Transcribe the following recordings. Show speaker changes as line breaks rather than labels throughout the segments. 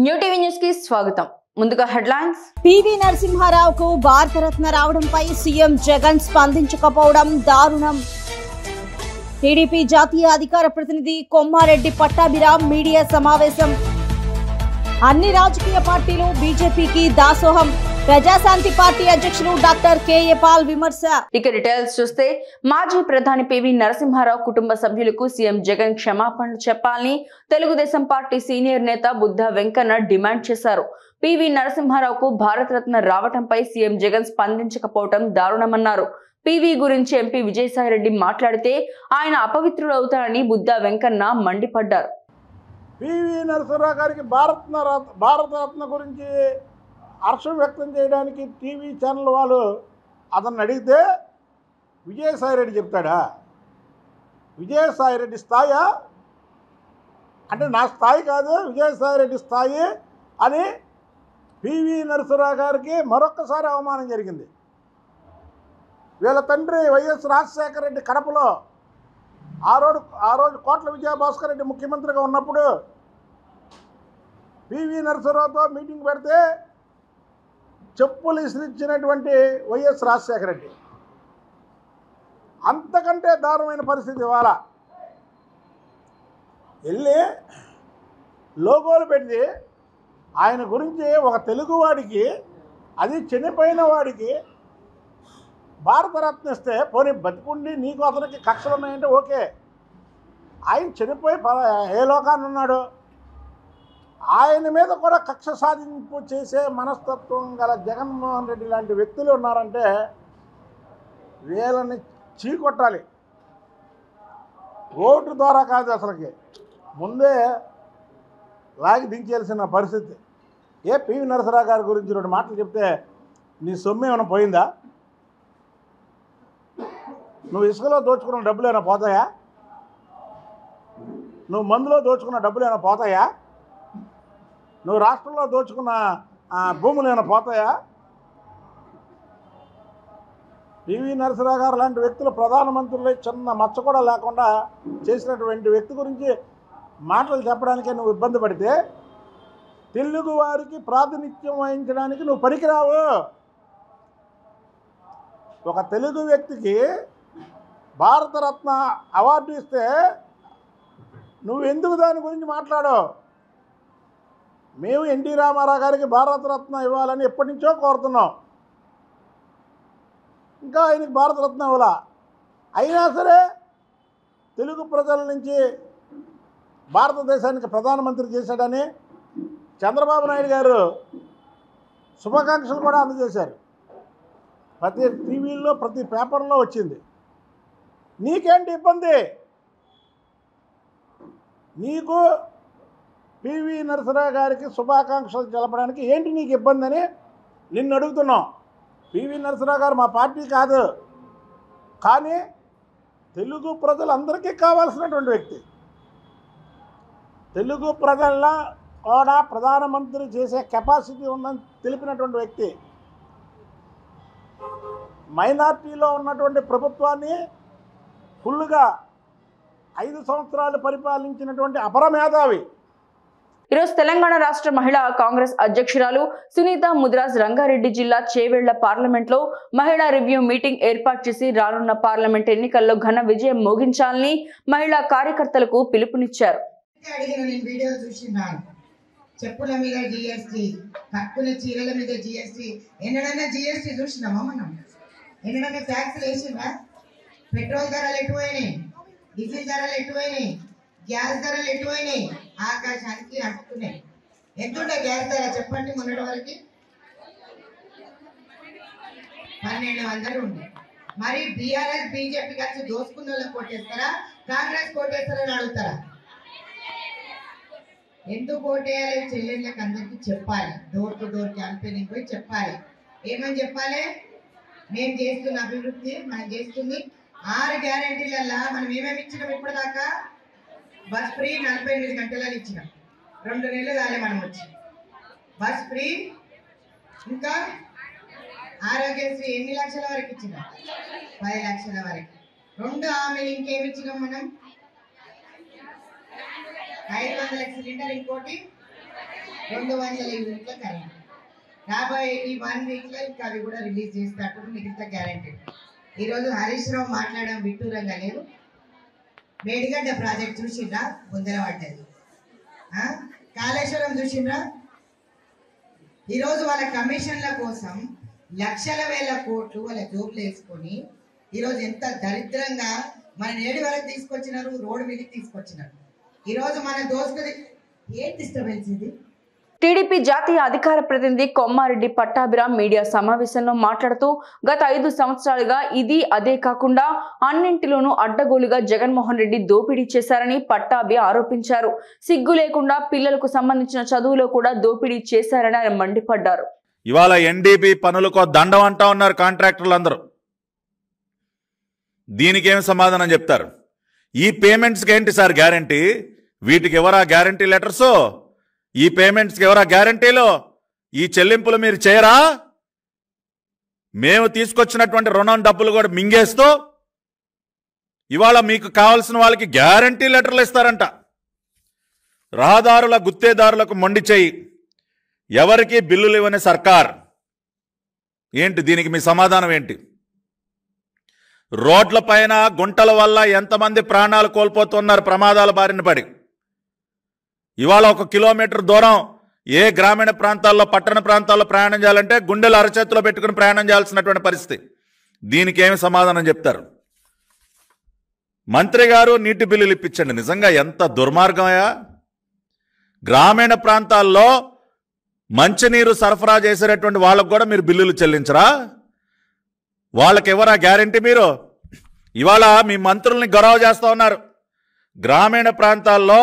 New TV news కి స్వాగతం. ముందుగా హెడ్లైన్స్.
పివి నరసింహారావుకు భారతరత్న రావడంపై సీఎం జగన్ స్పందించకపోవడం దారుణం. టీడీపీ జాతీయ అధికార ప్రతినిధి కొమ్మారెడ్డి పట్టాభిరామ్ మీడియా సమావేశం. అన్ని రాజకీయ పార్టీలు బీజేపీకి దాసోహం. ప్రజాశాంతి పార్టీ అధ్యక్షులు డాక్టర్ కేఏ పాల్ విమర్శ.
ఇక డీటెయిల్స్ చూస్తే, మాజీ ప్రధాని పివి నరసింహారావు కుటుంబ సభ్యులకు సీఎం జగన్ క్షమాపణలు చెప్పాలని తెలుగుదేశం పార్టీ సీనియర్ నేత బుద్ధా వెంకన్న డిమాండ్ చేశారు. పివి నరసింహారావుకు భారతరత్న రావడంపై సీఎం జగన్ స్పందించకపోవడం దారుణమన్నారు. పివి గురించి ఎంపీ విజయసాయిరెడ్డి మాట్లాడితే ఆయన అపవిత్రుడవుతారని బుద్ధా వెంకన్న మండిపడ్డారు.
పివి నరసింహారావు గారికి భారతరత్న గురించి హర్షం వ్యక్తం చేయడానికి టీవీ ఛానల్ వాళ్ళు అతన్ని అడిగితే విజయసాయిరెడ్డి చెప్తాడా? విజయసాయిరెడ్డి స్థాయా అంటే నా స్థాయి కాదు, విజయసాయిరెడ్డి స్థాయి అని పివి నరసింహారావు గారికి మరొక్కసారి అవమానం జరిగింది. వీళ్ళ తండ్రి వైఎస్ రాజశేఖర రెడ్డి కడపలో ఆ రోజు కోట్ల విజయభాస్కర్ రెడ్డి ముఖ్యమంత్రిగా ఉన్నప్పుడు పివి నరసింహారావుతో మీటింగ్ పెడితే చెప్పులు ఇసిరిచ్చినటువంటి వైఎస్ రాజశేఖర రెడ్డి. అంతకంటే దారుణమైన పరిస్థితి ఇవాళ వెళ్ళి లోగోలు పెట్టి ఆయన గురించి ఒక తెలుగువాడికి, అది చనిపోయిన వాడికి భారతరత్న ఇస్తే పోనీ బతికుండి నీకు అతనికి కక్షలు ఉన్నాయంటే ఓకే. ఆయన చనిపోయి ఏ లోకాన్ని ఉన్నాడు? ఆయన మీద కూడా కక్ష సాధింపు చేసే మనస్తత్వం గల జగన్మోహన్ రెడ్డి లాంటి వ్యక్తులు ఉన్నారంటే వీళ్ళని చీకొట్టాలి. ఓటు ద్వారా కాదు, అసలుకి ముందే లాగి దించేయాల్సిన పరిస్థితి. పివి నరసింహారావు గారి గురించి రెండు మాటలు చెప్తే నీ సొమ్ము ఏమైనా పోయిందా? నువ్వు ఇసుకలో దోచుకున్న డబ్బులు ఏమైనా పోతాయా? నువ్వు మందులో దోచుకున్న డబ్బులు ఏమైనా పోతాయా? నువ్వు రాష్ట్రంలో దోచుకున్న భూములు ఏమైనా పోతాయా? పివి నరసింహారావు గారు లాంటి వ్యక్తులు ప్రధానమంత్రులు చిన్న మచ్చ కూడా లేకుండా చేసినటువంటి వ్యక్తి గురించి మాటలు చెప్పడానికే నువ్వు ఇబ్బంది పడితే తెలుగు వారికి ప్రాతినిధ్యం వహించడానికి నువ్వు పనికిరావు. ఒక తెలుగు వ్యక్తికి భారతరత్న అవార్డు ఇస్తే నువ్వు ఎందుకు దాని గురించి మాట్లాడో? మేము ఎన్టీ రామారావు గారికి భారతరత్న ఇవ్వాలని ఎప్పటి నుంచో కోరుతున్నాం. ఇంకా ఆయనకి భారతరత్న ఇవ్వాలా? అయినా సరే తెలుగు ప్రజల నుంచి భారతదేశానికి ప్రధానమంత్రి చేశాడని చంద్రబాబు నాయుడు గారు శుభాకాంక్షలు కూడా అందజేశారు. ప్రతి టీవీల్లో ప్రతి పేపర్లో వచ్చింది. నీకేంటి ఇబ్బంది? నీకు పివి నరసింహారావు గారికి శుభాకాంక్షలు తెలపడానికి ఏంటి నీకు ఇబ్బంది అని నిన్ను అడుగుతున్నాం. పివి నరసింహారావు గారు మా పార్టీ కాదు, కానీ తెలుగు ప్రజలందరికీ కావాల్సినటువంటి వ్యక్తి. తెలుగు ప్రజల్లో కూడా ప్రధానమంత్రి చేసే కెపాసిటీ ఉందని తెలిపినటువంటి వ్యక్తి. మైనార్టీలో ఉన్నటువంటి ప్రభుత్వాన్ని ఫుల్గా 5 సంవత్సరాలు పరిపాలించినటువంటి అపరమేధావి.
ఈరోజు తెలంగాణ రాష్ట్ర మహిళా కాంగ్రెస్ అధ్యక్షురాలు సునీత ముదిరాజ్ రంగారెడ్డి జిల్లా చేవెళ్ల పార్లమెంట్లో మహిళా రివ్యూ మీటింగ్ ఏర్పాటు చేసి రానున్న పార్లమెంట్ ఎన్నికల్లో ఘన విజయం మోగించాలని మహిళా కార్యకర్తలకు పిలుపునిచ్చారు.
చెప్పుల మీద జిఎస్టీ, కట్టుకున్న చీరల మీద జిఎస్టీ. ఎన్నడన్నా జిఎస్టీ చూసినామా మనం? ఎన్నడన్నా ట్యాక్స్లు వేసిందా? పెట్రోల్ ధరలు ఎటువైనాయి, డీజిల్ ధరలు ఎటువైనాయి, గ్యాస్ ధరలు ఎటువైనాయి, ఆకాశానికి అంటున్నాయి. ఎంతుంటే గ్యాస్ ధర చెప్పండి? మొన్నటి వరకు 1200 ఉంది. మరి బీఆర్ఎస్ బీజేపీ కలిసి దోసుకున్న వాళ్ళకి కోటేస్తారా, కాంగ్రెస్ కోటేస్తారని అడుగుతారా? ఎందుకు ఓటేయాలి? చెల్లెళ్ళకి అందరికీ చెప్పాలి. డోర్ టు డోర్ క్యాంపెయినింగ్ పోయి చెప్పాలి. ఏమని చెప్పాలి? మేము చేస్తున్న అభివృద్ధి, మనం చేస్తుంది 6 గ్యారెంటీలల్లా మనం ఏమేమి ఇచ్చినాం ఇప్పటిదాకా? బస్ ఫ్రీ 48 గంటలలో ఇచ్చినాం. 2 నెలలు కాలే మనం వచ్చి బస్ ఫ్రీ. ఇంకా ఆరోగ్యశ్రీ ఎన్ని లక్షల వరకు ఇచ్చినాం? 10 లక్షల వరకు. 2 హామీలు ఇంకేమి ఇచ్చినాం మనం? 500 సిలిండర్, ఇంకోటి 200 యూనిట్ల కరెంట్. రాబోయే ఈ 1 వీక్లో ఇంకా అవి కూడా రిలీజ్ చేస్తారు, మిగతా గ్యారెంటీ. ఈరోజు హరీష్ రావు మాట్లాడడం విట్టూరంగా లేదు. మేడిగడ్డ ప్రాజెక్ట్ చూసిండ్రా, ముందర పడ్డది. కాళేశ్వరం చూసిండ్రా. ఈరోజు వాళ్ళ కమిషన్ల కోసం లక్షల వేల కోట్లు వాళ్ళ జోబులు వేసుకొని ఈరోజు ఎంత దరిద్రంగా మన నేడు వరకు తీసుకొచ్చినారు, రోడ్డు మీదకి తీసుకొచ్చినారు. ఈరోజు మన దోస్తుది ఏం డిస్టర్బెన్స్ ఇది?
టీడీపీ జాతీయ అధికార ప్రతినిధి కొమ్మారెడ్డి పట్టాభిరామ్ మీడియా సమావేశంలో మాట్లాడుతూ గత 5 సంవత్సరాలుగా ఇది అదే కాకుండా అన్నింటిలోనూ అడ్డగోలుగా జగన్మోహన్ రెడ్డి దోపిడీ చేశారని పట్టాభి ఆరోపించారు. సిగ్గు లేకుండా పిల్లలకు సంబంధించిన చదువులో కూడా దోపిడీ చేశారని ఆయన మండిపడ్డారు.
ఇవాళ ఎన్డీపీ పనులకు దండం అంటా ఉన్నారు కాంట్రాక్టర్లు అందరూ. దీనికి ఏమి సమాధానం చెప్తారు? ఈ పేమెంట్స్కి ఏంటి సార్ గ్యారంటీ? వీటికి ఎవరా గ్యారంటీ లెటర్స్? ఈ పేమెంట్స్కి ఎవరా గ్యారంటీలు? ఈ చెల్లింపులు మీరు చేయరా? మేము తీసుకొచ్చినటువంటి రుణం డబ్బులు కూడా మింగేస్తూ ఇవాళ మీకు కావాల్సిన వాళ్ళకి గ్యారంటీ లెటర్లు ఇస్తారంట. రహదారుల గుత్తేదారులకు మొండి చేయి, ఎవరికి బిల్లులు ఇవ్వని సర్కార్. ఏంటి దీనికి మీ సమాధానం ఏంటి? రోడ్ల పైన గుంటల వల్ల ఎంతమంది ప్రాణాలు కోల్పోతున్నారు ప్రమాదాల బారిన పడి. ఇవాళ 1 కిలోమీటర్ దూరం ఏ గ్రామీణ ప్రాంతాల్లో పట్టణ ప్రాంతాల్లో ప్రయాణం చేయాలంటే గుండెలు అరచేతిలో పెట్టుకుని ప్రయాణం చేయాల్సినటువంటి పరిస్థితి. దీనికి ఏమి సమాధానం చెప్తారు? మంత్రి గారు నీటి బిల్లులు ఇప్పించండి. నిజంగా ఎంత దుర్మార్గమయ్యా! గ్రామీణ ప్రాంతాల్లో మంచినీరు సరఫరా చేసేటటువంటి వాళ్ళకు కూడా మీరు బిల్లులు చెల్లించరా? వాళ్ళకి ఎవరా గ్యారంటీ? మీరు ఇవాళ మీ మంత్రుల్ని గొడవ చేస్తూ ఉన్నారు. గ్రామీణ ప్రాంతాల్లో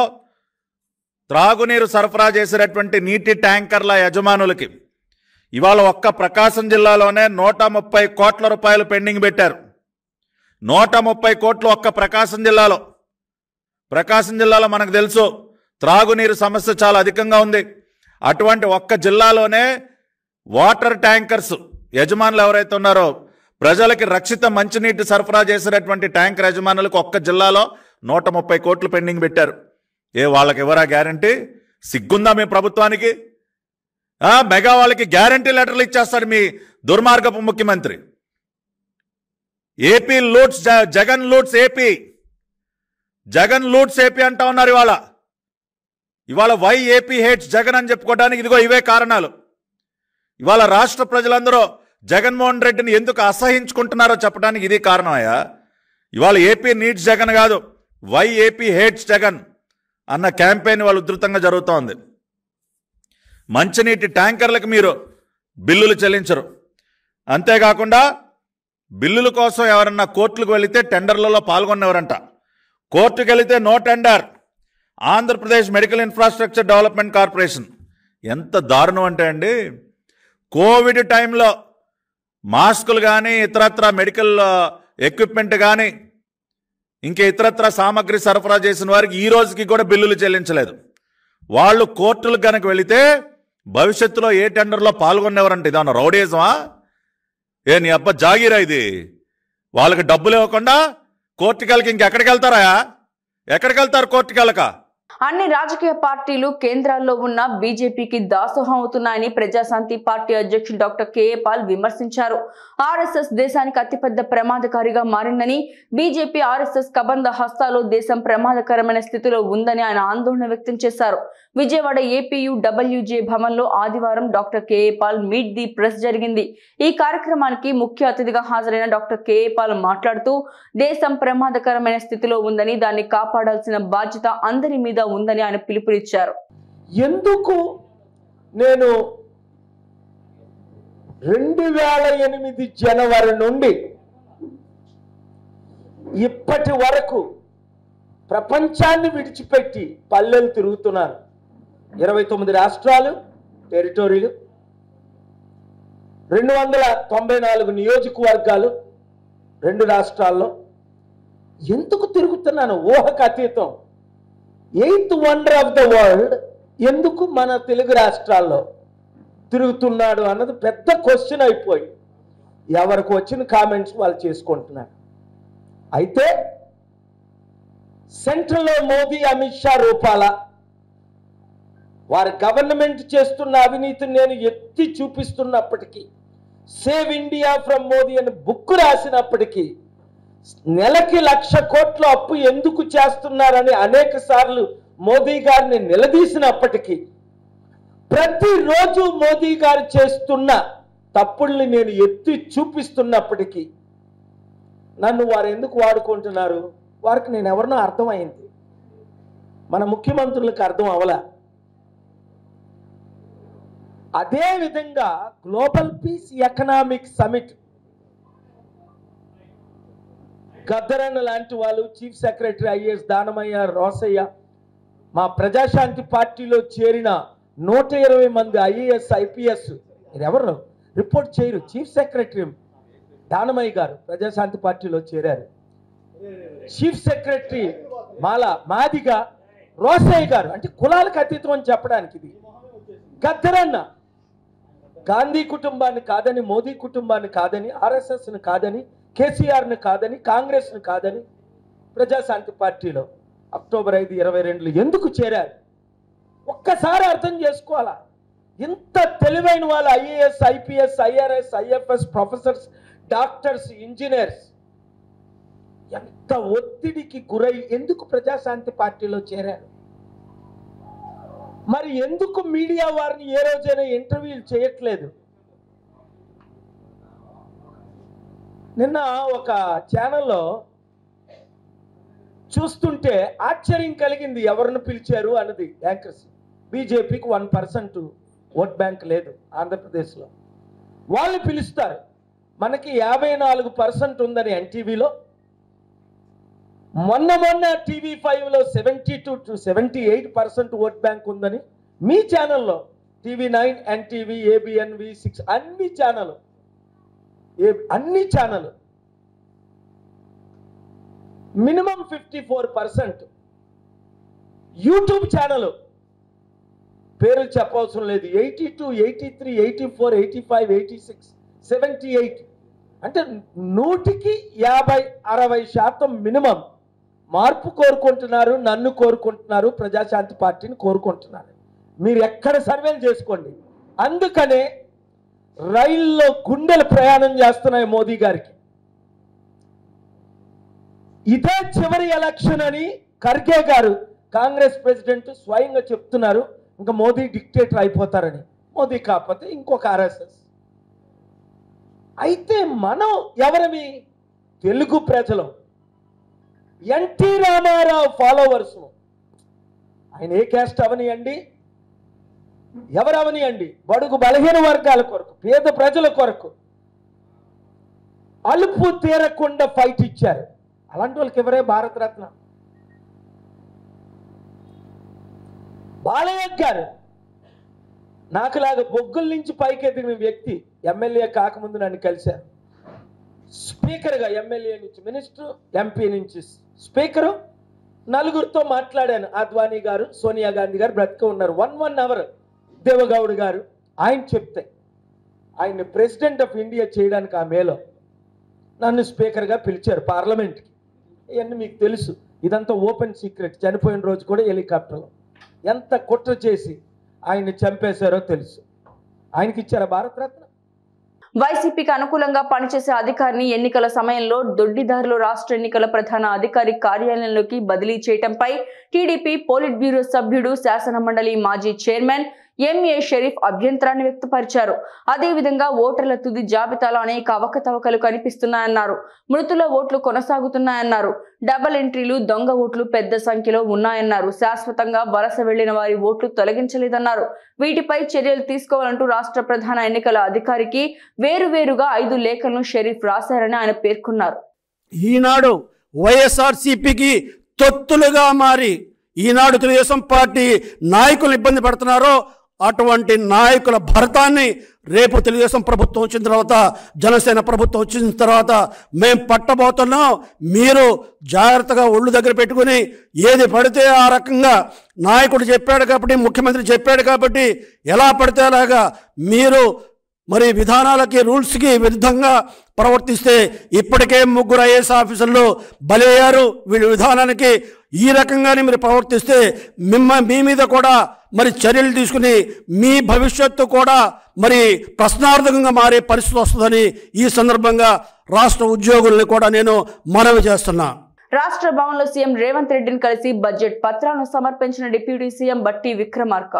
త్రాగునీరు సరఫరా చేసేటటువంటి నీటి ట్యాంకర్ల యజమానులకి ఇవాళ ఒక్క ప్రకాశం జిల్లాలోనే 130 కోట్ల రూపాయలు పెండింగ్ పెట్టారు. 130 కోట్లు ఒక్క ప్రకాశం జిల్లాలో. ప్రకాశం జిల్లాలో మనకు తెలుసు త్రాగునీరు సమస్య చాలా అధికంగా ఉంది. అటువంటి ఒక్క జిల్లాలోనే వాటర్ ట్యాంకర్స్ యజమానులు ఎవరైతే ఉన్నారో ప్రజలకి రక్షిత మంచినీటి సరఫరా చేసేటటువంటి ట్యాంకర్ యజమానులకు ఒక్క జిల్లాలో 130 కోట్లు పెండింగ్ పెట్టారు. వాళ్ళకి ఎవరా గ్యారంటీ? సిగ్గుందా మీ ప్రభుత్వానికి? మెగా వాళ్ళకి గ్యారంటీ లెటర్లు ఇచ్చేస్తాడు మీ దుర్మార్గపు ముఖ్యమంత్రి. AP loots, Jagan loots AP, Jagan loots AP అంటా ఉన్నారు. ఇవాళ వై ఏపీ హేట్స్ జగన్ అని చెప్పుకోవడానికి ఇదిగో ఇవే కారణాలు. ఇవాళ రాష్ట్ర ప్రజలందరూ జగన్మోహన్ రెడ్డిని ఎందుకు అసహించుకుంటున్నారో చెప్పడానికి ఇది కారణమయ్యా. ఇవాళ ఏపీ నీడ్స్ జగన్ కాదు, వై ఏపీ హేట్స్ జగన్ అన్న క్యాంపెయిన్ వాళ్ళు ఉధృతంగా జరుగుతోంది. మంచినీటి ట్యాంకర్లకు మీరు బిల్లులు చెల్లించరు. అంతేకాకుండా బిల్లుల కోసం ఎవరన్నా కోర్టులకు వెళితే టెండర్లలో పాల్గొన్నెవరంట. కోర్టుకు వెళితే no tender. Andhra Pradesh medical infrastructure development corporation ఎంత దారుణం అంటే అండి, కోవిడ్ టైంలో మాస్కులు కానీ ఇతరత్ర మెడికల్ ఎక్విప్మెంట్ కానీ ఇంకా ఇతరత్ర సామాగ్రి సరఫరా చేసిన వారికి ఈ రోజుకి కూడా బిల్లులు చెల్లించలేదు. వాళ్ళు కోర్టులకు కనుక వెళితే భవిష్యత్తులో ఏ టెండర్లో పాల్గొనేవారంటే ఇదన్నా రౌడీజమా? నీ అబ్బా జాగీరా ఇది? వాళ్ళకి డబ్బులు ఇవ్వకుండా కోర్టుకెళ్ళకి ఇంకెక్కడికి వెళ్తారా? ఎక్కడికి వెళ్తారు కోర్టుకెళ్ళక?
అన్ని రాజకీయ పార్టీలు కేంద్రాల్లో ఉన్న బీజేపీకి దాసోహం అవుతున్నాయని ప్రజాశాంతి పార్టీ అధ్యక్షుడు డాక్టర్ కేఏ పాల్ విమర్శించారు. ఆర్ఎస్ఎస్ దేశానికి అతిపెద్ద ప్రమాదకారిగా మారిందని, బీజేపీ ఆర్ఎస్ఎస్ కబంధ హస్తాలో దేశం ప్రమాదకరమైన స్థితిలో ఉందని ఆయన ఆందోళన వ్యక్తం చేశారు. విజయవాడ ఏపీయూడబ్ల్యూజే భవన్లో ఆదివారం doctor K A Paul meet the press జరిగింది. ఈ కార్యక్రమానికి ముఖ్య అతిథిగా హాజరైన డాక్టర్ కేఏ పాల్ మాట్లాడుతూ దేశం ప్రమాదకరమైన స్థితిలో ఉందని, దాన్ని కాపాడాల్సిన బాధ్యత అందరి మీద ఉందని ఆయన పిలుపునిచ్చారు.
ఎందుకు నేను 2008 జనవరి నుండి ఇప్పటి వరకు ప్రపంచాన్ని విడిచిపెట్టి పల్లెలు తిరుగుతున్నాను. 29 రాష్ట్రాలు, టెరిటోరీలు, 294 నియోజకవర్గాలు 2 రాష్ట్రాల్లో ఎందుకు తిరుగుతున్నాను? ఊహకు అతీతం. 8th wonder of the world ఎందుకు మన తెలుగు రాష్ట్రాల్లో తిరుగుతున్నాడు అన్నది పెద్ద క్వశ్చన్ అయిపోయి ఎవరికి వచ్చిన కామెంట్స్ వాళ్ళు చేసుకుంటున్నారు. అయితే సెంట్రల్లో మోదీ, అమిత్ షా రూపాల వారి గవర్నమెంట్ చేస్తున్న అవినీతిని నేను ఎత్తి చూపిస్తున్నప్పటికీ, సేవ్ ఇండియా ఫ్రమ్ మోదీ అని బుక్ రాసినప్పటికీ, నెలకి 1,00,000 కోట్ల అప్పు ఎందుకు చేస్తున్నారని అనేక సార్లు మోదీ గారిని నిలదీసినప్పటికీ, ప్రతిరోజు మోదీ గారు చేస్తున్న తప్పుల్ని నేను ఎత్తి చూపిస్తున్నప్పటికీ నన్ను వారు ఎందుకు వాడుకుంటున్నారు? వారికి నేను ఎవరినో అర్థమైంది, మన ముఖ్యమంత్రులకు అర్థం అవలా. అదే విధంగా గ్లోబల్ పీస్ ఎకనామిక్ సమిట్ గద్దరన్న లాంటి వాళ్ళు, chief secretary IAS Danamayya, Rosaiah, మా ప్రజాశాంతి పార్టీలో చేరిన 120 మంది ఐఏఎస్ ఐపీఎస్ ఎవరు రిపోర్ట్ చేయరు. చీఫ్ సెక్రటరీ దానమయ్య గారు ప్రజాశాంతి పార్టీలో చేరారు. చీఫ్ సెక్రటరీ మాదిగా రోసయ్య గారు, అంటే కులాలకు అతీతం అని చెప్పడానికి ఇది. గద్దరన్న గాంధీ కుటుంబాన్ని కాదని, మోదీ కుటుంబాన్ని కాదని, ఆర్ఎస్ఎస్ని కాదని, కేసీఆర్ని కాదని, కాంగ్రెస్ని కాదని ప్రజాశాంతి పార్టీలో అక్టోబర్ 5, 2022 ఎందుకు చేరారు? ఒక్కసారి అర్థం చేసుకోవాలా. ఇంత తెలివైన వాళ్ళు IAS, IPS, IRS, IFS, professors, doctors, engineers ఎంత ఒత్తిడికి గురై ఎందుకు ప్రజాశాంతి పార్టీలో చేరారు? మరి ఎందుకు మీడియా వారిని ఏ రోజైనా ఇంటర్వ్యూలు చేయట్లేదు? నిన్న ఒక ఛానల్లో చూస్తుంటే ఆశ్చర్యం కలిగింది. ఎవరిని పిలిచారు అన్నది యాంకర్స్. బీజేపీకి 1% ఓట్ బ్యాంక్ లేదు ఆంధ్రప్రదేశ్లో. వాళ్ళు పిలుస్తారు. మనకి 54% ఉందని ఎన్టీవీలో, మొన్న TV5లో 72 to 78% ఓట్ బ్యాంక్ ఉందని మీ ఛానల్లో TV9, NTV, ABN, V6 అన్ని ఛానల్ మినిమం 54%. యూట్యూబ్ ఛానల్ పేరు చెప్పవసరం లేదు, 82, 83, 84, 85, 86, 78, అంటే 100కి 50-60% మినిమం మార్పు కోరుకుంటున్నారు, నన్ను కోరుకుంటున్నారు, ప్రజాశాంతి పార్టీని కోరుకుంటున్నారు. మీరు ఎక్కడ సర్వేలు చేసుకోండి. అందుకనే రైల్లో గుండెలు ప్రయాణం చేస్తున్నాయి మోదీ గారికి. ఇదే చివరి ఎలక్షన్ అని ఖర్గే గారు, కాంగ్రెస్ ప్రెసిడెంట్, స్వయంగా చెప్తున్నారు. ఇంకా మోదీ డిక్టేటర్ అయిపోతారని. మోదీ కాకపోతే ఇంకొక ఆర్ఎస్ఎస్. అయితే మనం ఎవరమి? తెలుగు ప్రజలు, ఎన్టీ రామారావు ఫాలోవర్స్. ఆయన ఏ క్యాస్ట్ అవనియండి, ఎవరవనియండి, బడుగు బలహీన వర్గాల కొరకు, పేద ప్రజల కొరకు అలుపు తీరకుండా ఫైట్ ఇచ్చారు. అలాంటి వాళ్ళకి ఎవరే భారతరత్న? బాలయ్య గారు నాకులాగా బొగ్గుల నుంచి పైకి ఎదిగిన వ్యక్తి. ఎమ్మెల్యే కాకముందు నన్ను కలిశారు. స్పీకర్గా, ఎమ్మెల్యే నుంచి మినిస్టర్, ఎంపీ నుంచి స్పీకరు, నలుగురితో మాట్లాడాను. అద్వానీ గారు, సోనియా గాంధీ గారు బ్రతికే ఉన్నారు. 1 అవర్ దేవగౌడ్ గారు ఆయన చెప్తే ఆయన్ని ప్రెసిడెంట్ ఆఫ్ ఇండియా చేయడానికి ఆ మేలో నన్ను స్పీకర్గా పిలిచారు పార్లమెంట్కి. ఇవన్నీ మీకు తెలుసు, ఇదంతా ఓపెన్ సీక్రెట్. చనిపోయిన రోజు కూడా హెలికాప్టర్లో ఎంత కుట్ర చేసి ఆయన్ని చంపేశారో తెలుసు. ఆయనకి ఇచ్చారా భారతరత్న?
వైసీపీకి అనుకూలంగా పనిచేసే అధికారిని ఎన్నికల సమయంలో దొడ్డిదారిలో రాష్ట్ర ఎన్నికల ప్రధాన అధికారి కార్యాలయంలోకి బదిలీ చేయడంపై టీడీపీ పోలిట్ బ్యూరో సభ్యుడు, శాసనమండలి మాజీ చైర్మన్ ఎంఏ షరీఫ్ అభ్యంతరాన్ని వ్యక్తపరిచారు. అదేవిధంగా ఓటర్ల తుది జాబితాలో అనేక అవకతవకలు కనిపిస్తున్నాయన్నారు. మృతుల ఓట్లు కొనసాగుతున్నాయన్నారు. డబుల్ ఎంట్రీలు, దొంగ ఓట్లు పెద్ద సంఖ్యలో ఉన్నాయన్నారు. శాశ్వతంగా వలస వెళ్లిన వారి ఓట్లు తొలగించలేదన్నారు. వీటిపై చర్యలు తీసుకోవాలంటూ రాష్ట్ర ప్రధాన ఎన్నికల అధికారికి వేరువేరుగా 5 లేఖలను షరీఫ్ రాశారని ఆయన పేర్కొన్నారు.
ఈనాడు వైఎస్ఆర్సీపీకి తొత్తులుగా మారి ఈనాడు తెలుగుదేశం పార్టీ నాయకులు ఇబ్బంది పడుతున్నారో అటువంటి నాయకుల భరతాన్ని రేపు తెలుగుదేశం ప్రభుత్వం వచ్చిన తర్వాత, జనసేన ప్రభుత్వం వచ్చిన తర్వాత మేము పట్టబోతున్నాం. మీరు జాగ్రత్తగా ఒళ్ళు దగ్గర పెట్టుకుని ఏది పడితే ఆ రకంగా నాయకుడు చెప్పాడు కాబట్టి, ముఖ్యమంత్రి చెప్పాడు కాబట్టి ఎలా పడితే అలాగా మీరు మరి విధానాలకి రూల్స్కి విరుద్ధంగా ప్రవర్తిస్తే ఇప్పటికే 3 ఐఏఎస్ ఆఫీసర్లు బలయ్యారు. వీళ్ళ విధానానికి ఈ రకంగానే మీరు ప్రవర్తిస్తే మీ మీద కూడా మరి చర్యలు తీసుకుని మీ భవిష్యత్తు కూడా మరి ప్రశ్నార్థకంగా మారే పరిస్థితి వస్తుందని ఈ సందర్భంగా రాష్ట్ర ఉద్యోగుల్ని కూడా నేను మనవి చేస్తున్నా.
రాష్ట్ర భవన్లో సీఎం రేవంత్ రెడ్డిని కలిసి బడ్జెట్ పత్రాలను సమర్పించిన డిప్యూటీ సీఎం బట్టి విక్రమార్క.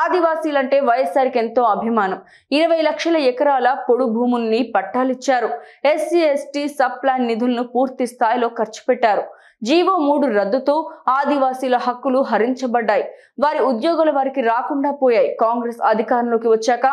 ఆదివాసీలంటే వైఎస్ఆర్కి ఎంతో అభిమానం. 20 లక్షల ఎకరాల పొడు భూముల్ని పట్టాలిచ్చారు. ఎస్సీ ఎస్టీ సబ్ ప్లాన్ నిధులను పూర్తి స్థాయిలో ఖర్చు పెట్టారు. జీవో 3 రద్దుతో ఆదివాసీల హక్కులు హరించబడ్డాయి. వారి ఉద్యోగుల వారికి రాకుండా పోయాయి. కాంగ్రెస్ అధికారంలోకి వచ్చాక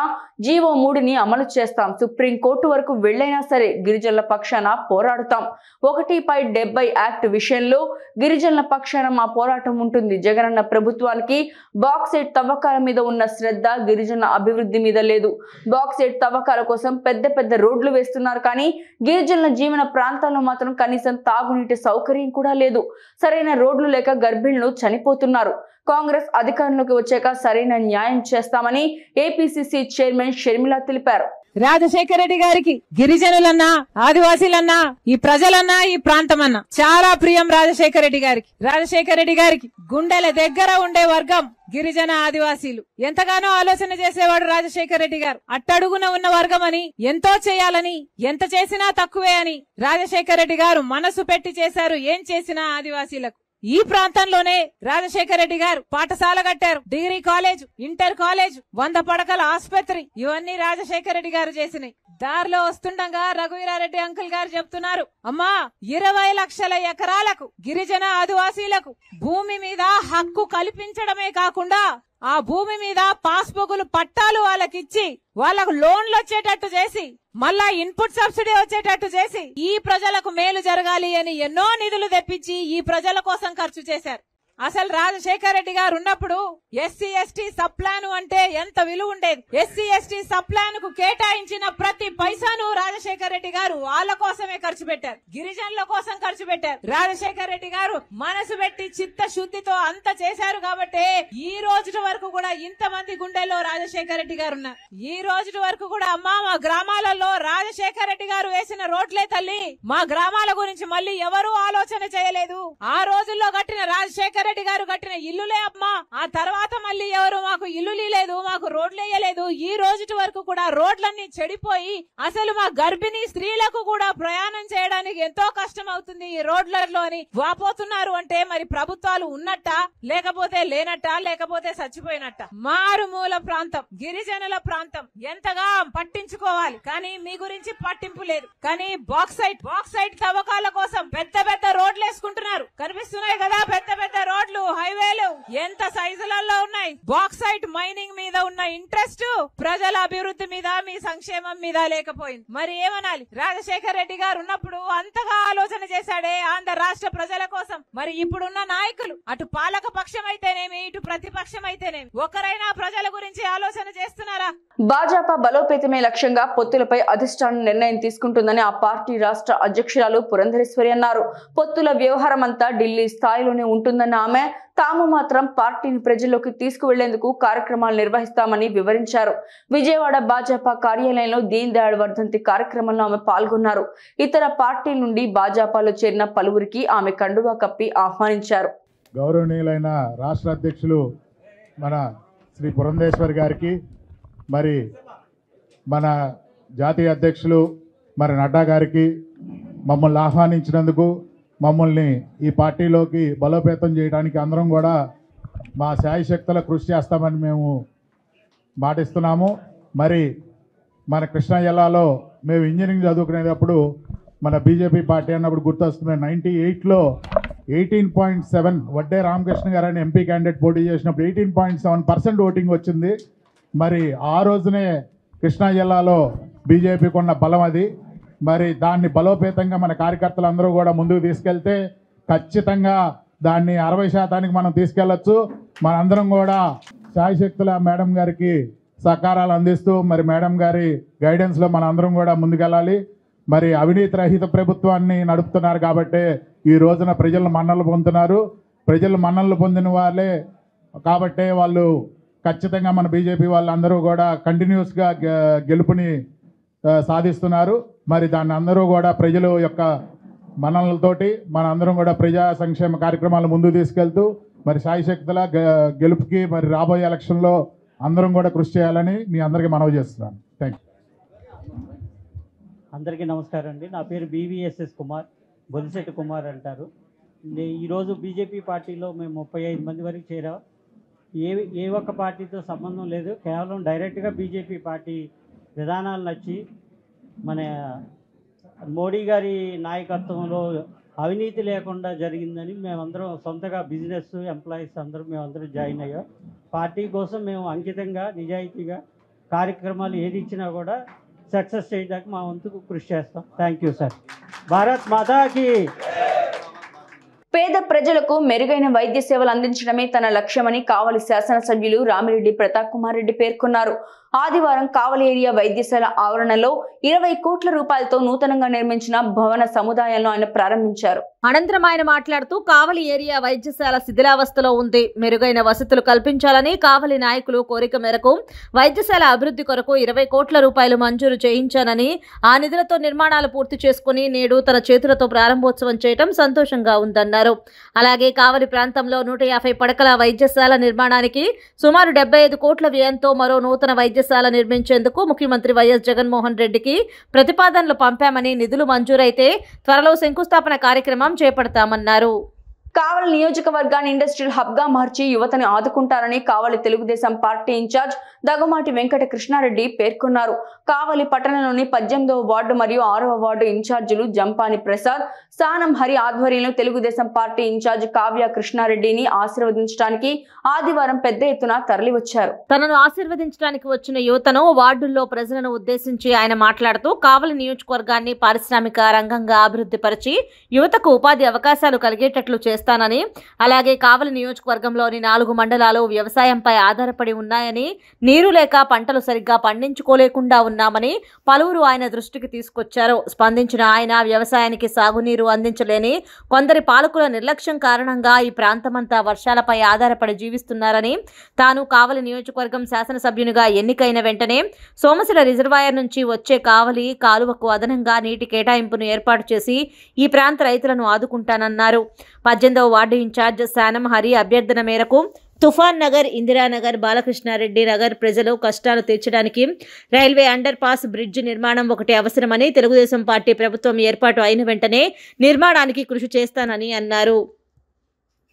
జీవో 3ని అమలు చేస్తాం. సుప్రీంకోర్టు వరకు వెళ్లైనా సరే గిరిజనుల పక్షాన పోరాడుతాం. 1/70 యాక్ట్ విషయంలో గిరిజనుల పక్షాన మా పోరాటం ఉంటుంది. జగనన్న ప్రభుత్వానికి బాక్సైట్ తవ్వకాల మీద ఉన్న శ్రద్ధ గిరిజనుల అభివృద్ధి మీద లేదు. బాక్సైట్ తవ్వకాల కోసం పెద్ద రోడ్లు వేస్తున్నారు, కానీ గిరిజనుల జీవన ప్రాంతాల్లో మాత్రం కనీసం తాగునీటి సౌకర్యం కూడా లేదు. సరైన రోడ్లు లేక గర్భిణులు చనిపోతున్నారు. కాంగ్రెస్ అధికారంలోకి వచ్చాక సరైన న్యాయం చేస్తామని ఏపీసీసీ చైర్మన్ షర్మిల తెలిపారు.
రాజశేఖర రెడ్డి గారికి గిరిజనులన్నా, ఆదివాసీలన్నా, ఈ ప్రజలన్నా, ఈ ప్రాంతమన్నా చాలా ప్రియం. రాజశేఖర రెడ్డి గారికి, రాజశేఖర రెడ్డి గారికి గుండెల దగ్గర ఉండే వర్గం గిరిజన ఆదివాసీలు. ఎంతగానో ఆలోచన చేసేవాడు రాజశేఖర రెడ్డి గారు. అట్టడుగున ఉన్న వర్గం అని, ఎంతో చేయాలని, ఎంత చేసినా తక్కువే అని రాజశేఖర రెడ్డి గారు మనసు పెట్టి చేశారు. ఏం చేసినా ఆదివాసీలకు. ఈ ప్రాంతంలోనే రాజశేఖర రెడ్డి గారు పాఠశాల కట్టారు. డిగ్రీ కాలేజ్, ఇంటర్ కాలేజ్, 100 పడకల ఆసుపత్రి, ఇవన్నీ రాజశేఖర రెడ్డి గారు చేసినాయి. దారిలో వస్తుండగా రఘువీరారెడ్డి అంకుల్ గారు చెప్తున్నారు, అమ్మా 20 లక్షల ఎకరాలకు గిరిజన ఆదివాసీలకు భూమి మీద హక్కు కల్పించడమే కాకుండా ఆ భూమి మీద పాస్బుక్లు పట్టాలు వాళ్ళకిచ్చి వాళ్ళకు లోన్లు వచ్చేటట్టు చేసి మళ్ళా ఇన్పుట్ సబ్సిడీ వచ్చేటట్టు చేసి ఈ ప్రజలకు మేలు జరగాలి అని ఎన్నో నిధులు తెప్పించి ఈ ప్రజల కోసం ఖర్చు చేశారు. అసలు రాజశేఖర రెడ్డి గారు ఉన్నప్పుడు ఎస్సీ ఎస్టీ సబ్ ప్లాన్ అంటే ఎంత విలువ ఉండేది. ఎస్సీ ఎస్టీ సబ్ ప్లాన్ కు కేటాయించిన ప్రతి పైసాను రాజశేఖర రెడ్డి గారు వాళ్ళ కోసమే ఖర్చు పెట్టారు. గిరిజనుల కోసం ఖర్చు పెట్టారు. రాజశేఖర రెడ్డి గారు మనసు పెట్టి చిత్తశుద్ధితో అంత చేశారు కాబట్టి ఈ రోజు వరకు కూడా ఇంతమంది గుండెల్లో రాజశేఖర రెడ్డి గారు ఉన్నారు. ఈ రోజు వరకు కూడా అమ్మా మా గ్రామాలలో రాజశేఖర రెడ్డి గారు వేసిన రోడ్లే తల్లి. మా గ్రామాల గురించి మళ్ళీ ఎవరూ ఆలోచన చేయలేదు. ఆ రోజుల్లో కట్టిన రాజశేఖర రెడ్డి గారు కట్టిన ఇల్లులే అమ్మా. ఆ తర్వాత మళ్ళీ ఎవరు మాకు ఇల్లు లేదు, మాకు రోడ్లు వేయలేదు. ఈ రోజు వరకు కూడా రోడ్లన్నీ చెడిపోయి అసలు మా గర్భిణీ స్త్రీలకు కూడా ప్రయాణం చేయడానికి ఎంతో కష్టం అవుతుంది ఈ రోడ్లలో అని వాపోతున్నారు. అంటే మరి ప్రభుత్వాలు ఉన్నట్ట, లేకపోతే లేనట్ట, లేకపోతే చచ్చిపోయినట్ట. మారుమూల ప్రాంతం, గిరిజనుల ప్రాంతం ఎంతగా పట్టించుకోవాలి, కానీ మీ గురించి పట్టింపు లేదు. కానీ బాక్సైట్ తవ్వకాల కోసం పెద్ద రోడ్లు వేసుకుంటున్నారు. కనిపిస్తున్నాయి కదా పెద్ద రోడ్లు, హైవేలు ఎంత సైజులలో ఉన్నాయి. బాక్సైట్ మైనింగ్ మీద ఉన్న ఇంట్రెస్ట్ ప్రజల అభివృద్ధి మీద, మీ సంక్షేమం మీద లేకపోయింది. మరి ఏమనాలి? రాజశేఖర రెడ్డి గారు ఉన్నప్పుడు అంతగా ఆలోచన చేశాడే ఆంధ్ర రాష్ట్ర ప్రజల కోసం. మరి ఇప్పుడున్న నాయకులు అటు పాలక పక్షం అయితేనేమి, ఇటు ప్రతిపక్షం అయితేనేమి ఒకరైనా ప్రజల గురించి ఆలోచన చేస్తున్నారా?
భాజపా బలోపేతమే లక్ష్యంగా పొత్తులపై అధిష్టానం నిర్ణయం తీసుకుంటుందని ఆ పార్టీ రాష్ట్ర అధ్యక్షురాలు పురంధరేశ్వరి అన్నారు. పొత్తుల వ్యవహారం అంతా ఢిల్లీ స్థాయిలోనే ఉంటుందన్న ఆమె తాము మాత్రం పార్టీని ప్రజల్లోకి తీసుకువెళ్లేందుకు కార్యక్రమాలు నిర్వహిస్తామని వివరించారు. విజయవాడ భాజపా కార్యాలయంలో దీన్ దయాళ్ వర్ధంతి కార్యక్రమంలో ఆమె పాల్గొన్నారు. ఇతర పార్టీల నుండి భాజపాలో చేరిన పలువురికి ఆమె కండువా కప్పి ఆహ్వానించారు.
గౌరవనీయులైన రాష్ట్ర అధ్యక్షులు మన శ్రీ పురంధేశ్వర్ గారికి, మరి మన జాతీయ అధ్యక్షులు మరి నడ్డా గారికి మమ్మల్ని ఆహ్వానించినందుకు, మమ్మల్ని ఈ పార్టీలోకి బలోపేతం చేయడానికి అందరం కూడా మా శాయశక్తుల కృషి చేస్తామని మేము మాటిస్తున్నాము. మరి మన కృష్ణా జిల్లాలో మేము ఇంజనీరింగ్ చదువుకునేటప్పుడు మన బీజేపీ పార్టీ అన్నప్పుడు గుర్తొస్తుంది. 98లో 18.7 వడ్డే రామకృష్ణ గారు అని ఎంపీ క్యాండిడేట్ పోటీ చేసినప్పుడు 18.7% ఓటింగ్ వచ్చింది. మరి ఆ రోజునే కృష్ణా జిల్లాలో బీజేపీకి ఉన్న బలం అది. మరి దాన్ని బలోపేతంగా మన కార్యకర్తలందరూ కూడా ముందుకు తీసుకెళ్తే ఖచ్చితంగా దాన్ని 60% మనం తీసుకెళ్ళచ్చు. మనందరం కూడా శాయశక్తుల మేడం గారికి సహకారాలు అందిస్తూ మరి మేడం గారి గైడెన్స్లో మన అందరం కూడా ముందుకెళ్ళాలి. మరి అవినీతి రహిత ప్రభుత్వాన్ని నడుపుతున్నారు కాబట్టి ఈ రోజున ప్రజలు మన్నలు పొందుతున్నారు. ప్రజలు మన్నలు పొందిన వాళ్ళే కాబట్టే వాళ్ళు ఖచ్చితంగా మన బీజేపీ వాళ్ళందరూ కూడా కంటిన్యూస్గా గెలుపుని సాధిస్తున్నారు. మరి దాన్ని అందరూ కూడా ప్రజల యొక్క మన్నలతోటి మన అందరం కూడా ప్రజా సంక్షేమ కార్యక్రమాలు ముందుకు తీసుకెళ్తూ మరి శాయశక్తుల గెలుపుకి మరి రాబోయే ఎలక్షన్లో అందరం కూడా కృషి చేయాలని మీ అందరికీ మనవి చేస్తున్నాను. Thank you.
అందరికీ నమస్కారం అండి. నా పేరు BVSS కుమార్, బొలిశెట్టి కుమార్ అంటారు. ఈరోజు బీజేపీ పార్టీలో మేము 35 మంది వరకు చేరాం. ఏ ఒక్క పార్టీతో సంబంధం లేదు, కేవలం డైరెక్ట్గా బీజేపీ పార్టీ విధానాలు నచ్చి మన మోడీ గారి నాయకత్వంలో అవినీతి లేకుండా జరిగిందని మేమందరం సొంతగా బిజినెస్ ఎంప్లాయీస్ అందరం మేమందరం జాయిన్ అయ్యాం. పార్టీ కోసం మేము అంకితంగా నిజాయితీగా కార్యక్రమాలు ఏది ఇచ్చినా కూడా సక్సెస్ చేయడానికి మా వంతుకు కృషి చేస్తాం. Thank you sir. భారత్ మాతాకి.
పేద ప్రజలకు మెరుగైన వైద్య సేవలు అందించడమే తన లక్ష్యమని కావలి శాసనసభ్యులు రామిరెడ్డి ప్రతాప్ కుమార్ రెడ్డి పేర్కొన్నారు. ఆదివారం కావలి ఏరియా వైద్యశాల ఆవరణలో 20 కోట్ల రూపాయలతో నూతనంగా నిర్మించిన భవన సముదాయాలను ఆయన ప్రారంభించారు.
అనంతరం ఆయన మాట్లాడుతూ కావలి ఏరియా వైద్యశాల శిథిలావస్థలో ఉంది, మెరుగైన వసతులు కల్పించాలని కావలి నాయకులు కోరిక మేరకు వైద్యశాల అభివృద్ధి కొరకు 20 కోట్ల రూపాయలు మంజూరు చేయించానని, ఆ నిధులతో నిర్మాణాలు పూర్తి చేసుకుని నేడు తన చేతులతో ప్రారంభోత్సవం చేయడం సంతోషంగా ఉందన్నారు. అలాగే కావలి ప్రాంతంలో 150 పడకల వైద్యశాల నిర్మాణానికి సుమారు 75 కోట్ల వ్యయంతో మరో నూతన వైద్యశాల నిర్మించేందుకు ముఖ్యమంత్రి వైఎస్ జగన్మోహన్ రెడ్డికి ప్రతిపాదనలు పంపామని, నిధులు మంజూరైతే త్వరలో శంకుస్థాపన కార్యక్రమం చేపడతామన్నారు.
కావలి నియోజకవర్గాన్ని ఇండస్ట్రియల్ హబ్ గా మార్చి యువతని ఆదుకుంటారని కావలి తెలుగుదేశం పార్టీ ఇన్ఛార్జ్ దగ్గుమాటి వెంకట కృష్ణారెడ్డి పేర్కొన్నారు. కావలి పట్టణంలోని 18వ వార్డు మరియు 6వ వార్డు ఇన్ఛార్జీలు జంపాని ప్రసాద్, స్థానం హరి ఆధ్వర్యంలో తెలుగుదేశం పార్టీ ఇన్ఛార్జ్ కావ్య కృష్ణారెడ్డిని ఆశీర్వదించడానికి ఆదివారం పెద్ద ఎత్తున తరలివచ్చారు.
తనను ఆశీర్వదించడానికి వచ్చిన యువతను వార్డుల్లో ప్రజలను ఉద్దేశించి ఆయన మాట్లాడుతూ కావలి నియోజకవర్గాన్ని పారిశ్రామిక రంగంగా అభివృద్ధి పరిచి యువతకు ఉపాధి అవకాశాలు కలిగేటట్లు చేస్తానని, అలాగే కావలి నియోజకవర్గంలోని 4 మండలాలు వ్యవసాయంపై ఆధారపడి ఉన్నాయని, నీరు లేక పంటలు సరిగ్గా పండించుకోలేకుండా ఉన్నామని పలువురు ఆయన దృష్టికి తీసుకొచ్చారు. స్పందించిన ఆయన వ్యవసాయానికి సాగునీరు అందించలేని కొందరి పాలకుల నిర్లక్ష్యం కారణంగా ఈ ప్రాంతమంతా వర్షాలపై ఆధారపడి జీవిస్తున్నారని, తాను కావలి నియోజకవర్గం శాసనసభ్యునిగా ఎన్నికైన వెంటనే సోమశిల రిజర్వాయర్ నుంచి వచ్చే కావలి కాలువకు అదనంగా నీటి కేటాయింపును ఏర్పాటు చేసి ఈ ప్రాంత రైతులను ఆదుకుంటానన్నారు. 18వ వార్డు ఇన్ఛార్జ్ శానం హరి అభ్యర్థన మేరకు తుఫాన్ నగర్, ఇందిరానగర్, బాలకృష్ణారెడ్డి నగర్ ప్రజలు కష్టాలు తీర్చడానికి రైల్వే అండర్ పాస్ బ్రిడ్జ్ నిర్మాణం ఒకటి అవసరమని, తెలుగుదేశం పార్టీ ప్రభుత్వం ఏర్పాటు అయిన వెంటనే నిర్మాణానికి కృషి చేస్తానని అన్నారు.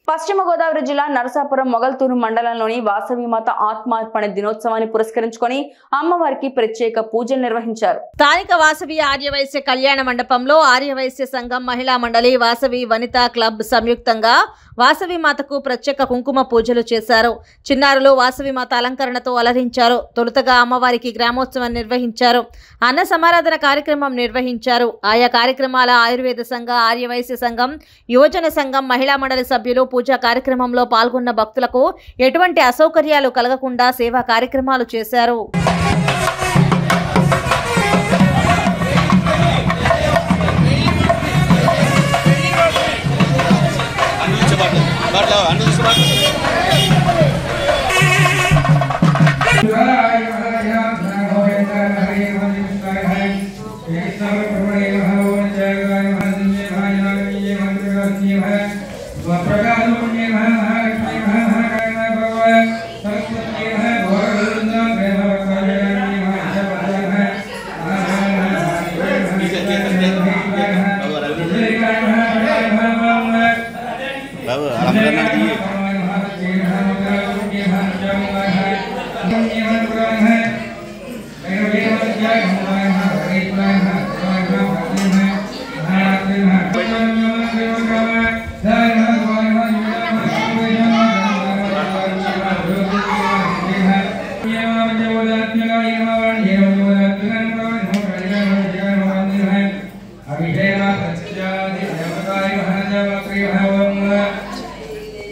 పశ్చిమ గోదావరి జిల్లా నరసాపురం మొగల్తూరు మండలంలోని వాసవిమాత ఆత్మార్పణ దినోత్సవాన్ని పురస్కరించుకొని అమ్మవారికి ప్రత్యేక పూజలు నిర్వహించారు.
స్థానిక వాసవి ఆర్యవైశ్య కళ్యాణ మండపంలో ఆర్యవైశ్య సంఘం మహిళా మండలి, వాసవి వనితా క్లబ్ సంయుక్తంగా వాసవి మాతకు ప్రత్యేక కుంకుమ పూజలు చేశారు. చిన్నారులు వాసవి మాత అలంకరణతో అలరించారు. తొలుతగా అమ్మవారికి గ్రామోత్సవం నిర్వహించారు. అన్న సమారాధన కార్యక్రమం నిర్వహించారు. ఆయా కార్యక్రమాల ఆయుర్వేద సంఘ, ఆర్యవైశ్య సంఘం, యువజన సంఘం మహిళా మండలి సభ్యులు పూజా కార్యక్రమంలో పాల్గొన్న భక్తులకు ఎటువంటి అసౌకర్యాలు కలగకుండా సేవా కార్యక్రమాలు చేశారు.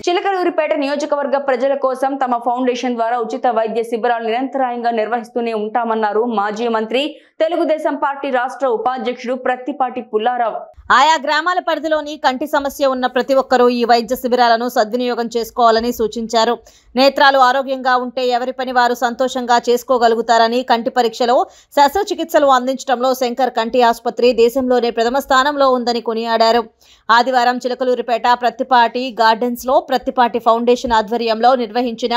చిలకలూరిపేట నియోజకవర్గ ప్రజల కోసం తమ ఫౌండేషన్ ద్వారా ఉచిత వైద్య శిబిరాలు నిరంతరాయంగా నిర్వహిస్తూనే ఉంటామన్నారు మాజీ మంత్రి తెలుగుదేశం పార్టీ రాష్ట్ర ఉపాధ్యక్షుడు ప్రత్తిపాటి పుల్లారావు.
ఆయా గ్రామాల పరిధిలోని కంటి సమస్య ఉన్న ప్రతి ఒక్కరూ ఈ వైద్య శిబిరాలను సద్వినియోగం చేసుకోవాలని సూచించారు. నేత్రాలు ఆరోగ్యంగా ఉంటే ఎవరి పని వారు సంతోషంగా చేసుకోగలుగుతారని, కంటి పరీక్షలో శస్త్రచికిత్సలు అందించడంలో శంకర్ కంటి ఆసుపత్రి దేశంలోనే ప్రథమ స్థానంలో ఉందని కొనియాడారు. ఆదివారం చిలకలూరిపేట ప్రత్తిపాటి గార్డెన్స్ లో ప్రత్తిపాటి ఫౌండేషన్ ఆధ్వర్యంలో నిర్వహించిన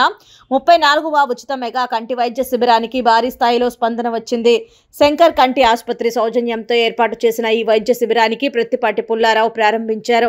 34వ ఉచిత మెగా కంటి వైద్య శిబిరానికి భారీ స్థాయిలో స్పందన వచ్చింది. శంకర్ కంటి ఆసుపత్రి సౌజన్యంతో ఏర్పాటు చేసిన ఈ వైద్య శిబిరానికి ప్రత్తిపాటి పుల్లారావు ప్రారంభించారు.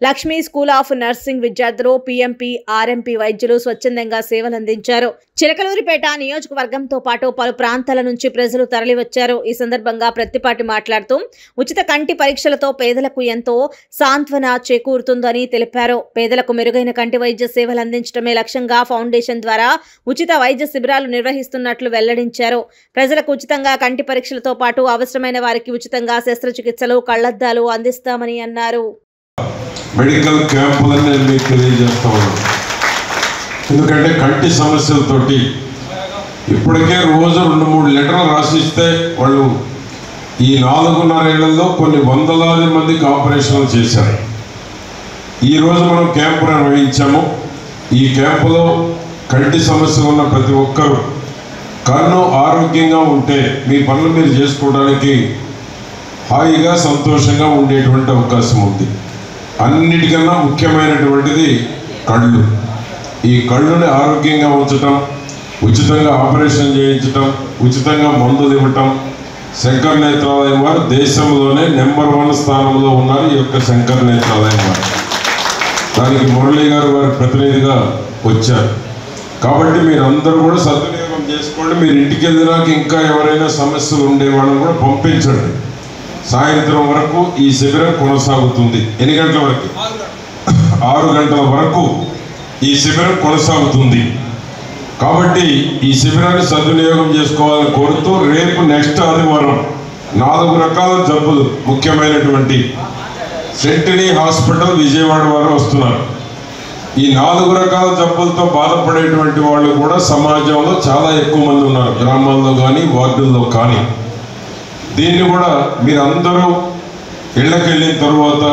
లక్ష్మీ స్కూల్ ఆఫ్ నర్సింగ్ విద్యార్థులు, పిఎంపి, ఆర్ఎంపి వైద్యులు స్వచ్ఛందంగా సేవలందించారు. చిలకలూరిపేట నియోజకవర్గంతో పాటు పలు ప్రాంతాల నుంచి ప్రజలు తరలివచ్చారు. ఈ సందర్భంగా ప్రత్తిపాటి మాట్లాడుతూ ఉచిత కంటి పరీక్షలతో పేదలకు ఎంతో సాంత్వన చేకూరుతుందని తెలిపారు. పేదలకు మెరుగైన కంటి వైద్య సేవలు అందించడమే లక్ష్యంగా ఫౌండేషన్ ద్వారా ఉచిత వైద్య శిబిరాలు నిర్వహిస్తున్నట్లు వెల్లడించారు. ప్రజలకు ఉచితంగా కంటి పరీక్షలతో పాటు అవసరమైన వారికి ఉచితంగా శస్త్రచికిత్సలు, కళ్లద్దాలు అందిస్తామని అన్నారు.
మెడికల్ క్యాంపులని నేను మీకు తెలియజేస్తా ఉన్నాను. ఎందుకంటే కంటి సమస్యలతోటి ఇప్పటికే రోజు 2-3 లెటర్లు రాసిస్తే వాళ్ళు ఈ 4.5 ఏళ్లలో కొన్ని వందలాది మందికి ఆపరేషన్లు చేశారు. ఈరోజు మనం క్యాంపు నిర్వహించాము. ఈ క్యాంపులో కంటి సమస్య ఉన్న ప్రతి ఒక్కరూ కన్ను ఆరోగ్యంగా ఉంటే మీ పనులు మీరు చేసుకోవడానికి హాయిగా సంతోషంగా ఉండేటువంటి అవకాశం ఉంది. అన్నిటికన్నా ముఖ్యమైనటువంటిది కళ్ళు. ఈ కళ్ళుని ఆరోగ్యంగా ఉంచటం, ఉచితంగా ఆపరేషన్ చేయించటం, ఉచితంగా మందులు ఇవ్వటం. శంకర్ నేత్రాలయం వారు దేశంలోనే నెంబర్ 1 స్థానంలో ఉన్నారు. ఈ యొక్క శంకర్ నేత్రాలయం వారు దానికి మురళీ గారు వారి ప్రతినిధిగా వచ్చారు. కాబట్టి మీరందరూ కూడా సద్వినియోగం చేసుకోండి. మీరు ఇంటికి వెళ్ళినాక ఇంకా ఎవరైనా సమస్యలు ఉండే వాళ్ళని కూడా పంపించండి. సాయంత్రం వరకు ఈ శిబిరం కొనసాగుతుంది. ఎన్ని గంటల వరకు? 6 గంటల వరకు ఈ శిబిరం కొనసాగుతుంది. కాబట్టి ఈ శిబిరాన్ని సద్వినియోగం చేసుకోవాలని కోరుతూ రేపు నెక్స్ట్ ఆదివారం 4 రకాల జబ్బులు ముఖ్యమైనటువంటి సెంటినీ హాస్పిటల్ విజయవాడ వారు వస్తున్నారు. ఈ 4 రకాల జబ్బులతో బాధపడేటువంటి వాళ్ళు కూడా సమాజంలో చాలా ఎక్కువ మంది ఉన్నారు, గ్రామాల్లో కానీ వార్డుల్లో కానీ. దీన్ని కూడా మీరందరూ ఇళ్ళకి వెళ్ళిన తర్వాత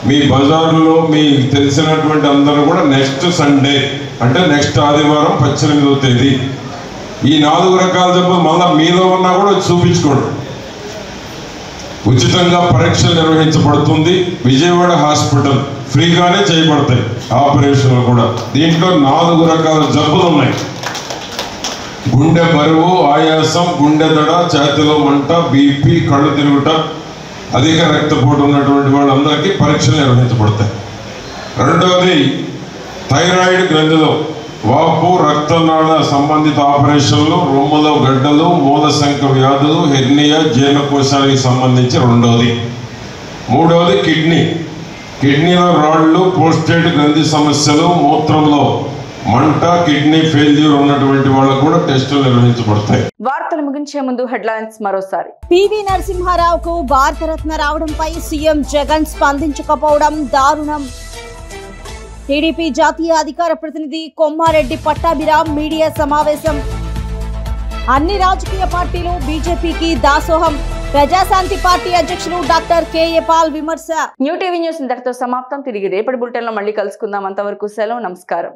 మీ బజారులో మీకు తెలిసినటువంటి అందరూ కూడా నెక్స్ట్ సండే అంటే నెక్స్ట్ ఆదివారం 18వ తేదీ ఈ 4 రకాల జబ్బులు మళ్ళీ మీలో ఉన్నా కూడా చూపించుకోండి. ఉచితంగా పరీక్షలు నిర్వహించబడుతుంది. విజయవాడ హాస్పిటల్ ఫ్రీగానే చేయబడతాయి ఆపరేషన్లు కూడా. దీంట్లో 4 రకాల జబ్బులు ఉన్నాయి. గుండె బరువు, ఆయాసం, గుండె దడ, ఛాతీలో మంట, బీపీ, కళ్ళు తిరుగుట, అధిక రక్తపోటు ఉన్నటువంటి వాళ్ళందరికీ పరీక్షలు నిర్వహించబడతాయి. రెండవది థైరాయిడ్ గ్రంథిలో వాపు, రక్తనాళ సంబంధిత ఆపరేషన్లు, రొమ్ములో గడ్డలు, మూలశంక వ్యాధులు, హెర్నియా, జీర్ణకోశానికి సంబంధించి రెండవది. మూడవది కిడ్నీలో రాళ్ళు, ప్రోస్టేట్ గ్రంథి సమస్యలు, మూత్రంలో మంట, కిడ్నీ ఫెయిల్యూర్ ఉన్నటువంటి వాళ్ళకు కూడా టెస్టులు నిర్వహించబడతాయి.
వార్తలు ముగించే ముందు హెడ్లైన్స్ మరోసారి.
పివి నరసింహారావుకు భారతరత్న రావడంపై సీఎం జగన్ స్పందించకపోవడం దారుణం. టీడీపీ జాతీయ అధికార ప్రతినిధి కొమ్మారెడ్డి పట్టాభిరామ్ మీడియా సమావేశం. అన్ని రాజకీయ పార్టీలు బీజేపీకి దాసోహం. ప్రజాశాంతి పార్టీ అధ్యక్షులు డాక్టర్ కేఏ పాల్ విమర్శ.
న్యూ టీవీ న్యూస్ ఇంతటితో సమాప్తం. తిరిగి రేపటి బులెటిన్లో మళ్ళీ కలుసుకుందాం. అంతవరకు సెలవు. నమస్కారం.